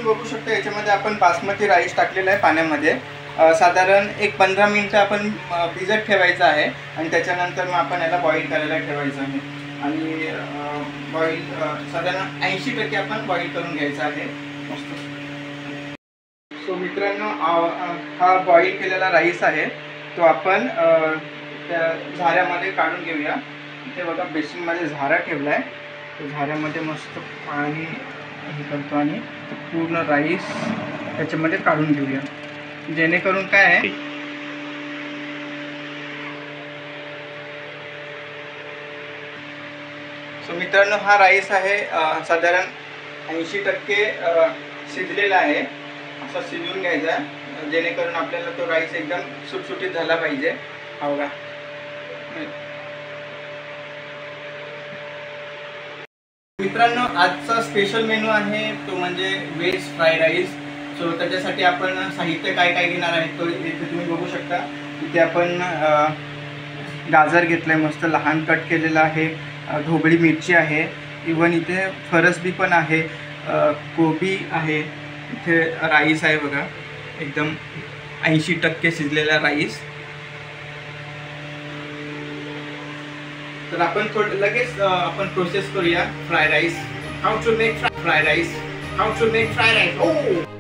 बघू शकता याच्यामध्ये आपण बासमती राईस टाकलेला आहे पाण्यामध्ये। साधारण एक 15 मिनिटं आपण भिजत ठेवायचं आहे आणि त्याच्यानंतर मग आपण याला बॉईल करायला ठेवायचं आहे आणि बॉईल साधारण 80% आपण बॉईल करून घ्यायचं आहे मस्त। सो मित्रांनो, हा बॉईल केलेला राईस आहे तो आपण त्या झाऱ्यामध्ये काढून घेऊया। इथे बघा बेसिनमध्ये झारा ठेवला आहे, तो झाऱ्यामध्ये मस्त पाणी हे करतो आणि पूर्ण राईस त्याच्यामध्ये काढून घेऊया, जेणेकरून काय आहे सो मित्रांनो हा राईस आहे साधारण 80% शिजलेला आहे। असा शिजवून घ्यायचा जेणेकरून आपल्याला तो राईस एकदम सुटसुटीत झाला पाहिजे। हा बघा मित्रांनो, आजचा स्पेशल मेनू आहे तो म्हणजे व्हेज फ्राईड राईस। सो त्याच्यासाठी आपण साहित्य काय काय घेणार आहे तो इथे तुम्ही बघू शकता। इथे आपण गाजर घेतलं आहे, मस्त लहान कट केलेला आहे, ढोबळी मिरची आहे, इवन इथे फरसबी पण आहे, कोबी आहे, इथे राईस आहे बघा एकदम 80% शिजलेला राईस। तर आपण लगेच आपण प्रोसेस करूया fry rice. How to make fry rice, how to make fry rice.